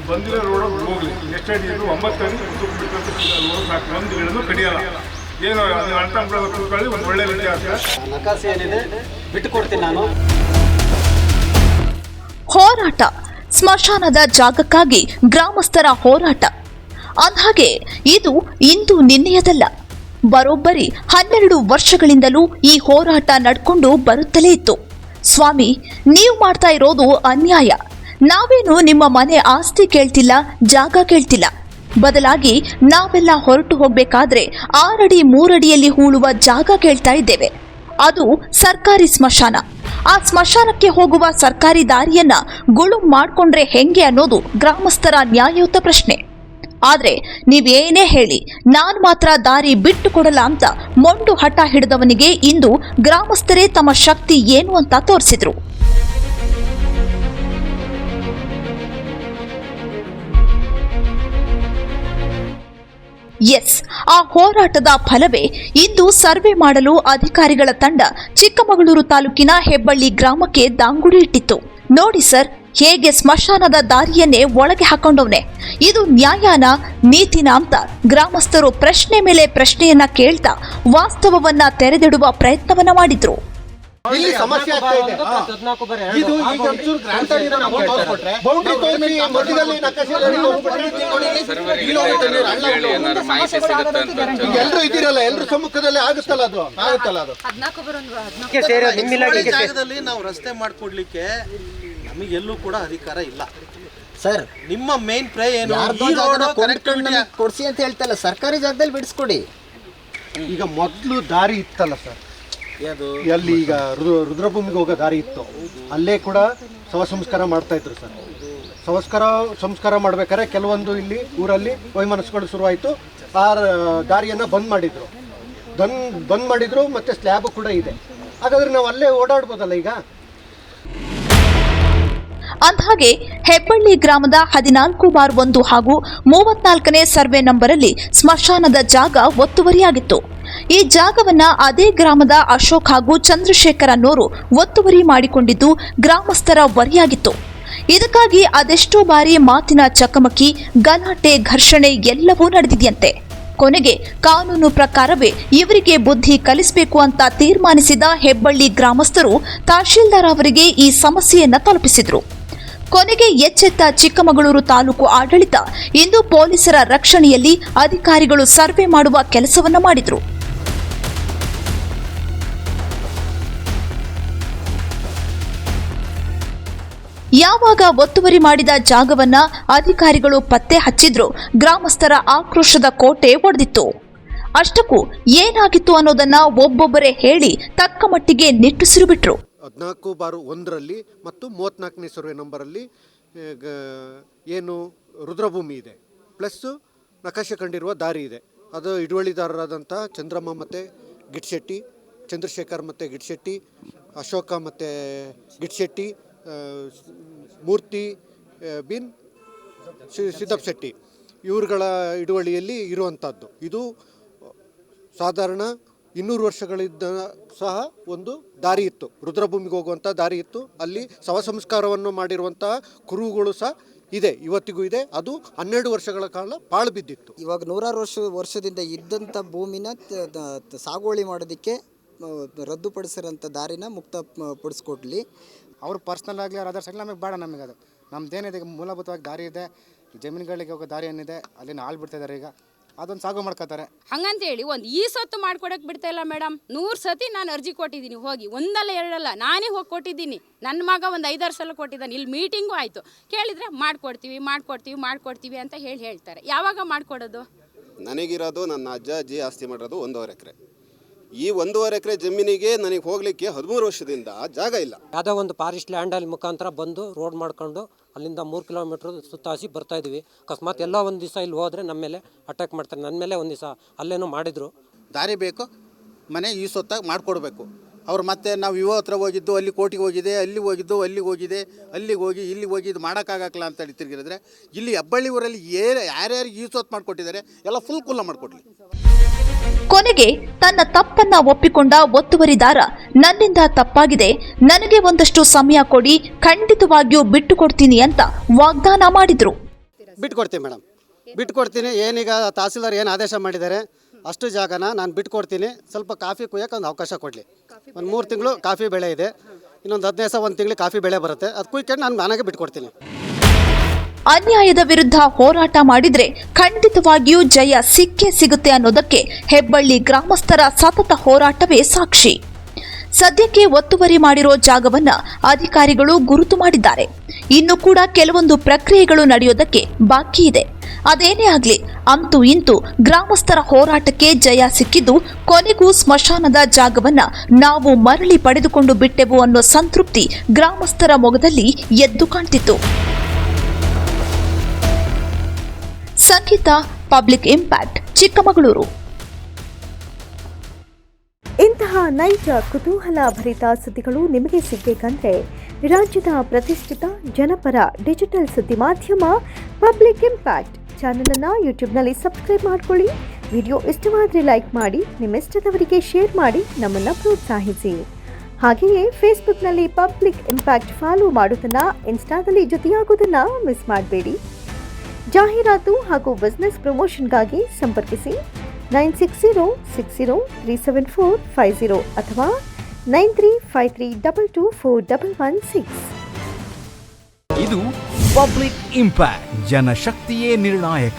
ಬಂದಿರೋ ರೋಡ್ ಹೋಗಲಿ. ಎಷ್ಟು ಅಡಿ ಇದ್ರು 9 ಅಡಿ ಬಿಟ್ಟಂತ ರೋಡ್ ಸಾಕು, ಒಂದು ಗಿಡನೂ ಕಡಿಯಲ್ಲ. ಏನು ಅರ್ಥ ಕೂತ್ಕೊಳ್ಳಿ, ಒಂದು ಒಳ್ಳೆ ವ್ಯತ್ಯಾಸ. ನಕಾಸೆ ಏನಿದೆ ಬಿಟ್ಟು ಕೊಡ್ತೀನಿ ನಾನು. ಹೋರಾಟ, ಸ್ಮಶಾನದ ಜಾಗಕ್ಕಾಗಿ ಗ್ರಾಮಸ್ಥರ ಹೋರಾಟ. ಅಂದ್ಹಾಗೆ ಇದು ಇಂದು ನಿನ್ನೆಯದಲ್ಲ, ಬರೋಬ್ಬರಿ 12 ವರ್ಷಗಳಿಂದಲೂ ಈ ಹೋರಾಟ ನಡ್ಕೊಂಡು ಬರುತ್ತಲೇ ಇತ್ತು. ಸ್ವಾಮಿ, ನೀವು ಮಾಡ್ತಾ ಇರೋದು ಅನ್ಯಾಯ. ನಾವೇನು ನಿಮ್ಮ ಮನೆ ಆಸ್ತಿ ಕೇಳ್ತಿಲ್ಲ, ಜಾಗ ಕೇಳ್ತಿಲ್ಲ. ಬದಲಾಗಿ ನಾವೆಲ್ಲ ಹೊರಟು ಹೋಗ್ಬೇಕಾದ್ರೆ 6 ಅಡಿ 3 ಅಡಿಯಲ್ಲಿ ಹೂಳುವ ಜಾಗ ಕೇಳ್ತಾ ಇದ್ದೇವೆ. ಅದು ಸರ್ಕಾರಿ ಸ್ಮಶಾನ. ಆ ಸ್ಮಶಾನಕ್ಕೆ ಹೋಗುವ ಸರ್ಕಾರಿ ದಾರಿಯನ್ನ ಗುಳುಂ ಮಾಡ್ಕೊಂಡ್ರೆ ಹೆಂಗೆ ಅನ್ನೋದು ಗ್ರಾಮಸ್ಥರ ನ್ಯಾಯಯುತ ಪ್ರಶ್ನೆ. ಆದ್ರೆ ನೀವೇನೇ ಹೇಳಿ, ನಾನ್ ಮಾತ್ರ ದಾರಿ ಬಿಟ್ಟು ಕೊಡಲ್ಲ ಅಂತ ಮೊಂಡು ಹಠ ಹಿಡಿದವನಿಗೆ ಇಂದು ಗ್ರಾಮಸ್ಥರೇ ತಮ್ಮ ಶಕ್ತಿ ಏನು ಅಂತ ತೋರಿಸಿದ್ರು. ಎಸ್, ಆ ಹೋರಾಟದ ಫಲವೇ ಇಂದು ಸರ್ವೆ ಮಾಡಲು ಅಧಿಕಾರಿಗಳ ತಂಡ ಚಿಕ್ಕಮಗಳೂರು ತಾಲೂಕಿನ ಹೆಬ್ಬಳ್ಳಿ ಗ್ರಾಮಕ್ಕೆ ದಾಂಗುಡಿ ಇಟ್ಟಿತ್ತು. ನೋಡಿ ಸರ್, ಹೇಗೆ ಸ್ಮಶಾನದ ದಾರಿಯನ್ನೇ ಒಳಗೆ ಹಾಕೊಂಡವನೆ. ಇದು ನ್ಯಾಯನ, ನೀತಿನ ಅಂತ ಗ್ರಾಮಸ್ಥರು ಪ್ರಶ್ನೆ ಮೇಲೆ ಪ್ರಶ್ನೆಯನ್ನ ಕೇಳ್ತಾ ವಾಸ್ತವವನ್ನ ತೆರೆದಿಡುವ ಪ್ರಯತ್ನವನ್ನ ಮಾಡಿದ್ರು. ಇಲ್ಲಿ ಸಮಸ್ಯೆ ಆಗ್ತಾ ಇದೆ. ಇದು ಈಗ ಒಂಚೂರು ಗ್ರಾಂಟ್ ಆಗಿದೆ, ನಾವು ತೋರಿಸ್ಕೊಟ್ರೆ ಬೌಂಡ್ರಿ ತೋರಿಸಿ ಮಧ್ಯದಲ್ಲಿ ನಕಾಶೆಯಲ್ಲಿ ತೋರಿಸ್ಬಿಟ್ರೆ ಎಲ್ಲರೂ ಇದ್ದೀರಲ್ಲ, ಎಲ್ಲರೂ ಸಮ್ಮುಖದಲ್ಲಿ ಆಗುತ್ತಲ್ಲ ಅದು. ಜಾಗದಲ್ಲಿ ನಾವು ರಸ್ತೆ ಮಾಡ್ಕೊಡ್ಲಿಕ್ಕೆ ನಮಗೆಲ್ಲೂ ಕೂಡ ಅಧಿಕಾರ ಇಲ್ಲ ಸರ್. ನಿಮ್ಮ ಮೇನ್ ಪ್ರೇ ಏನು? ಕೊಡ್ಸಿ ಅಂತ ಹೇಳ್ತಲ್ಲ, ಸರ್ಕಾರಿ ಜಾಗದಲ್ಲಿ ಬಿಡಿಸ್ಕೊಡಿ. ಈಗ ಮೊದಲು ದಾರಿ ಇತ್ತಲ್ಲ ಸರ್, ಅಲ್ಲಿ ಈಗ ರುದ್ರಭೂಮಿಗೆ ಹೋಗೋ ದಾರಿ ಇತ್ತು, ಅಲ್ಲೇ ಕೂಡ ಶವ ಸಂಸ್ಕಾರ ಮಾಡ್ತಾ ಇದ್ರು ಸರ್. ಸಂಸ್ಕಾರ ಮಾಡ್ಬೇಕಾದ್ರೆ ಕೆಲವೊಂದು ಇಲ್ಲಿ ಊರಲ್ಲಿ ವೈಮನಸ್ಸುಗಳು ಶುರುವಾಯಿತು. ಆ ದಾರಿಯನ್ನು ಬಂದ್ ಮಾಡಿದ್ರು ಮತ್ತೆ ಸ್ಲ್ಯಾಬ್ ಕೂಡ ಇದೆ. ಹಾಗಾದ್ರೆ ನಾವು ಅಲ್ಲೇ ಓಡಾಡ್ಬೋದಲ್ಲ ಈಗ. ಅಂದ್ಹಾಗೆ ಹೆಬ್ಬಳ್ಳಿ ಗ್ರಾಮದ 14/1 ಹಾಗೂ 34ನೇ ಸರ್ವೆ ನಂಬರಲ್ಲಿ ಸ್ಮಶಾನದ ಜಾಗ ಒತ್ತುವರಿಯಾಗಿತ್ತು. ಈ ಜಾಗವನ್ನ ಅದೇ ಗ್ರಾಮದ ಅಶೋಕ್ ಹಾಗೂ ಚಂದ್ರಶೇಖರ್ ಅನ್ನೋರು ಒತ್ತುವರಿ ಮಾಡಿಕೊಂಡಿದ್ದು ಗ್ರಾಮಸ್ಥರ ವರಿಯಾಗಿತ್ತು. ಇದಕ್ಕಾಗಿ ಅದೆಷ್ಟೋ ಬಾರಿ ಮಾತಿನ ಚಕಮಕಿ, ಗಲಾಟೆ, ಘರ್ಷಣೆ ಎಲ್ಲವೂ ನಡೆದಿದೆಯಂತೆ. ಕೊನೆಗೆ ಕಾನೂನು ಪ್ರಕಾರವೇ ಇವರಿಗೆ ಬುದ್ಧಿ ಕಲಿಸಬೇಕು ಅಂತ ತೀರ್ಮಾನಿಸಿದ ಹೆಬ್ಬಳ್ಳಿ ಗ್ರಾಮಸ್ಥರು ತಹಶೀಲ್ದಾರ್ ಅವರಿಗೆ ಈ ಸಮಸ್ಯೆಯನ್ನ ತಲುಪಿಸಿದ್ರು. ಕೊನೆಗೆ ಎಚ್ಚೆತ್ತ ಚಿಕ್ಕಮಗಳೂರು ತಾಲೂಕು ಆಡಳಿತ ಇಂದು ಪೊಲೀಸರ ರಕ್ಷಣೆಯಲ್ಲಿ ಅಧಿಕಾರಿಗಳು ಸರ್ವೆ ಮಾಡುವ ಕೆಲಸವನ್ನ ಮಾಡಿದ್ರು. ಯಾವಾಗ ಒತ್ತುವರಿ ಮಾಡಿದ ಜಾಗವನ್ನ ಅಧಿಕಾರಿಗಳು ಪತ್ತೆ ಹಚ್ಚಿದ್ರು, ಗ್ರಾಮಸ್ಥರ ಆಕ್ರೋಶದ ಕೋಟೆ ಒಡೆದಿತ್ತು. ಅಷ್ಟಕ್ಕೂ ಏನಾಗಿತ್ತು ಅನ್ನೋದನ್ನ ಒಬ್ಬೊಬ್ಬರೇ ಹೇಳಿ ತಕ್ಕ ಮಟ್ಟಿಗೆ ನಿಟ್ಟುಸಿರು ಬಿಟ್ರು. 14/1 ಮತ್ತು 34ನೇ ಸರ್ವೆ ನಂಬರಲ್ಲಿ ಏನು ರುದ್ರಭೂಮಿ ಇದೆ, ಪ್ಲಸ್ ನಕಾಶೆ ಕಂಡಿರುವ ದಾರಿ ಇದೆ. ಅದು ಹಿಡುವಳಿದಾರರಾದಂಥ ಚಂದ್ರಮ್ಮ ಮತ್ತು ಗಿಡ್ಶೆಟ್ಟಿ, ಚಂದ್ರಶೇಖರ್ ಮತ್ತು ಗಿಡ್ಶೆಟ್ಟಿ, ಅಶೋಕ ಮತ್ತು ಗಿಡ್ಶೆಟ್ಟಿ, ಮೂರ್ತಿ ಬಿನ್ ಸಿದ್ದಪ್ಪ ಶೆಟ್ಟಿ ಇವರುಗಳ ಹಿಡುವಳಿಯಲ್ಲಿ ಇರುವಂಥದ್ದು. ಇದು ಸಾಧಾರಣ 200 ವರ್ಷಗಳಿಂದ ಸಹ ಒಂದು ದಾರಿ ಇತ್ತು, ರುದ್ರಭೂಮಿಗೆ ಹೋಗುವಂಥ ದಾರಿ ಇತ್ತು. ಅಲ್ಲಿ ಶವ ಸಂಸ್ಕಾರವನ್ನು ಮಾಡಿರುವಂತಹ ಕುರುಹುಗಳು ಸಹ ಇದೆ, ಇವತ್ತಿಗೂ ಇದೆ. ಅದು 12 ವರ್ಷಗಳ ಕಾಲ ಪಾಳು ಬಿದ್ದಿತ್ತು. ಇವಾಗ 100 ವರ್ಷದಿಂದ ಇದ್ದಂಥ ಭೂಮಿನ ಸಾಗುವಳಿ ಮಾಡೋದಕ್ಕೆ ರದ್ದುಪಡಿಸಿರೋಂಥ ದಾರಿನ ಮುಕ್ತಪಡಿಸ್ಕೊಡ್ಲಿ. ಅವರು ಪರ್ಸ್ನಲ್ ಆಗಲಿ ಅವ್ರು ಅದರ್ಸ್ ಆಗಲಿ ನಮಗೆ ಬೇಡ. ನಮಗೆ ಅದು ನಮ್ಮದೇನಿದೆ, ಮೂಲಭೂತವಾಗಿ ದಾರಿ ಇದೆ, ಜಮೀನುಗಳಿಗೆ ಹೋಗೋ ದಾರಿ ಏನಿದೆ ಅಲ್ಲಿನ ಹಾಳು ಬಿಡ್ತಿದ್ದಾರೆ. ಈಗ ಅದೊಂದು ಸಾಗು ಮಾಡ್ಕೋತಾರೆ. ಹಂಗಂತೇಳಿ ಒಂದು ಈ ಸೊತ್ತು ಮಾಡ್ಕೊಡಕ್ಕೆ ಬಿಡ್ತಾ ಇಲ್ಲ ಮೇಡಮ್. 100 ಸತಿ ನಾನು ಅರ್ಜಿ ಕೊಟ್ಟಿದ್ದೀನಿ, ಹೋಗಿ ಒಂದಲ್ಲ ಎರಡಲ್ಲ ನಾನೇ ಹೋಗಿ ಕೊಟ್ಟಿದ್ದೀನಿ. ನನ್ನ ಮಗ ಒಂದು 5-6 ಸಲ ಕೊಟ್ಟಿದ್ದಾನೆ. ಇಲ್ಲಿ ಮೀಟಿಂಗು ಆಯಿತು. ಕೇಳಿದರೆ ಮಾಡ್ಕೊಡ್ತೀವಿ ಅಂತ ಹೇಳ್ತಾರೆ. ಯಾವಾಗ ಮಾಡಿಕೊಡೋದು? ನನಗಿರೋದು ನನ್ನ ಅಜ್ಜ ಅಜ್ಜಿ ಆಸ್ತಿ ಮಾಡಿರೋದು 1.5 ಎಕರೆ. ಈ 1.5 ಎಕರೆ ಜಮೀನಿಗೆ ನನಗೆ ಹೋಗಲಿಕ್ಕೆ 13 ವರ್ಷದಿಂದ ಜಾಗ ಇಲ್ಲ. ಯಾವುದೋ ಒಂದು ಫಾರೆಸ್ಟ್ ಲ್ಯಾಂಡಲ್ಲಿ ಮುಖಾಂತರ ಬಂದು ರೋಡ್ ಮಾಡ್ಕೊಂಡು ಅಲ್ಲಿಂದ 3 ಕಿಲೋಮೀಟ್ರ್ ಸುತ್ತಾಸಿ ಬರ್ತಾಯಿದ್ವಿ. ಅಕಸ್ಮಾತ್ ಎಲ್ಲ ಒಂದು ದಿವಸ ಇಲ್ಲಿ ಹೋದರೆ ನಮ್ಮ ಮೇಲೆ ಅಟ್ಯಾಕ್ ಮಾಡ್ತಾರೆ. ನನ್ನ ಮೇಲೆ ಒಂದು ದಿವಸ ಅಲ್ಲೇನೋ ಮಾಡಿದರು. ದಾರಿ ಬೇಕು, ಮನೆ ಈ ಸೊತ್ತಾಗಿ ಮಾಡಿಕೊಡ್ಬೇಕು. ಅವ್ರು ಮತ್ತೆ ನಾವು ಇವ ಹತ್ರ ಹೋಗಿದ್ದು, ಅಲ್ಲಿ ಕೋಟಿಗೆ ಹೋಗಿದೆ, ಅಲ್ಲಿ ಹೋಗಿದ್ದು, ಅಲ್ಲಿಗೆ ಹೋಗಿ ಇಲ್ಲಿ ಹೋಗಿ ಇದು ಮಾಡೋಕ್ಕಾಗಲ್ಲ ಅಂತೇಳಿ ತಿರುಗಿದ್ರೆ, ಇಲ್ಲಿ ಹೆಬ್ಬಳ್ಳಿ ಊರಲ್ಲಿ ಯಾರ್ಯಾರು ಈ ಸೊತ್ತು ಮಾಡಿಕೊಟ್ಟಿದ್ದಾರೆ ಎಲ್ಲ ಫುಲ್ ಕುಲ್ಲ ಮಾಡಿಕೊಡ್ಲಿ. ಕೊನೆಗೆ ತನ್ನ ತಪ್ಪನ್ನ ಒಪ್ಪಿಕೊಂಡ ಒತ್ತುವರಿದಾರ, ನನ್ನಿಂದ ತಪ್ಪಾಗಿದೆ, ನನಗೆ ಒಂದಷ್ಟು ಸಮಯ ಕೊಡಿ, ಖಂಡಿತವಾಗಿಯೂ ಬಿಟ್ಟು ಕೊಡ್ತೀನಿ ಅಂತ ವಾಗ್ದಾನ ಮಾಡಿದ್ರು. ಬಿಟ್ಕೊಡ್ತೀನಿ ಮೇಡಮ್, ಬಿಟ್ಕೊಡ್ತೀನಿ. ಏನೀಗ ತಹಸೀಲ್ದಾರ್ ಏನು ಆದೇಶ ಮಾಡಿದ್ದಾರೆ ಅಷ್ಟು ಜಾಗನ ನಾನು ಬಿಟ್ಕೊಡ್ತೀನಿ. ಸ್ವಲ್ಪ ಕಾಫಿ ಕುಯ್ಯೋಕೆ ಒಂದು ಅವಕಾಶ ಕೊಡಲಿ. ಒಂದು 3 ತಿಂಗಳು ಕಾಫಿ ಬೆಳೆ ಇದೆ, ಇನ್ನೊಂದು 15 ದಿವಸ 1 ತಿಂಗಳು ಕಾಫಿ ಬೆಳೆ ಬರುತ್ತೆ. ಅದು ಕುಯ್ಕೊಂಡು ನಾನು ಮನೆಗೆ ಬಿಟ್ಕೊಡ್ತೀನಿ. ಅನ್ಯಾಯದ ವಿರುದ್ಧ ಹೋರಾಟ ಮಾಡಿದ್ರೆ ಖಂಡಿತವಾಗಿಯೂ ಜಯ ಸಿಕ್ಕೇ ಸಿಗುತ್ತೆ ಅನ್ನೋದಕ್ಕೆ ಹೆಬ್ಬಳ್ಳಿ ಗ್ರಾಮಸ್ಥರ ಸತತ ಹೋರಾಟವೇ ಸಾಕ್ಷಿ. ಸದ್ಯಕ್ಕೆ ಒತ್ತುವರಿ ಮಾಡಿರೋ ಜಾಗವನ್ನ ಅಧಿಕಾರಿಗಳು ಗುರುತು ಮಾಡಿದ್ದಾರೆ. ಇನ್ನು ಕೂಡ ಕೆಲವೊಂದು ಪ್ರಕ್ರಿಯೆಗಳು ನಡೆಯೋದಕ್ಕೆ ಬಾಕಿ ಇದೆ. ಅದೇನೇ ಆಗ್ಲಿ, ಅಂತೂ ಇಂತೂ ಗ್ರಾಮಸ್ಥರ ಹೋರಾಟಕ್ಕೆ ಜಯ ಸಿಕ್ಕಿದ್ದು ಕೊನೆಗೂ ಸ್ಮಶಾನದ ಜಾಗವನ್ನ ನಾವು ಮರಳಿ ಪಡೆದುಕೊಂಡು ಬಿಟ್ಟೆವು ಅನ್ನೋ ಸಂತೃಪ್ತಿ ಗ್ರಾಮಸ್ಥರ ಮೊಗದಲ್ಲಿ ಎದ್ದು ಕಾಣ್ತಿತ್ತು. ಸಂಗೀತ, ಪಬ್ಲಿಕ್ ಇಂಪ್ಯಾಕ್ಟ್, ಚಿಕ್ಕಮಗಳೂರು. ಇಂತಹ ನೈಜ ಕುತೂಹಲ ಭರಿತ ಸುದ್ದಿಗಳು ನಿಮಗೆ ಸಿಗಬೇಕಂದ್ರೆ ರಾಜ್ಯದ ಪ್ರತಿಷ್ಠಿತ ಜನಪರ ಡಿಜಿಟಲ್ ಸುದ್ದಿ ಮಾಧ್ಯಮ ಪಬ್ಲಿಕ್ ಇಂಪ್ಯಾಕ್ಟ್ ಚಾನಲನ್ನು ಯೂಟ್ಯೂಬ್ನಲ್ಲಿ ಸಬ್ಸ್ಕ್ರೈಬ್ ಮಾಡಿಕೊಳ್ಳಿ. ವಿಡಿಯೋ ಇಷ್ಟವಾದರೆ ಲೈಕ್ ಮಾಡಿ, ನಿಮ್ಮಿಷ್ಟದವರಿಗೆ ಶೇರ್ ಮಾಡಿ ನಮ್ಮನ್ನು ಪ್ರೋತ್ಸಾಹಿಸಿ. ಹಾಗೆಯೇ ಫೇಸ್ಬುಕ್ನಲ್ಲಿ ಪಬ್ಲಿಕ್ ಇಂಪ್ಯಾಕ್ಟ್ ಫಾಲೋ ಮಾಡೋದನ್ನು, ಇನ್ಸ್ಟಾದಲ್ಲಿ ಜೊತೆಯಾಗೋದನ್ನು ಮಿಸ್ ಮಾಡಬೇಡಿ. ಜಾಹೀರಾತು ಹಾಗೂ ಬಿಸ್ನೆಸ್ ಪ್ರಮೋಷನ್ಗಾಗಿ ಸಂಪರ್ಕಿಸಿ 9606037450 ಅಥವಾ 9353224116. ಇದು ಪಬ್ಲಿಕ್ ಇಂಪ್ಯಾಕ್ಟ್, ಜನಶಕ್ತಿಯೇ ನಿರ್ಣಾಯಕ.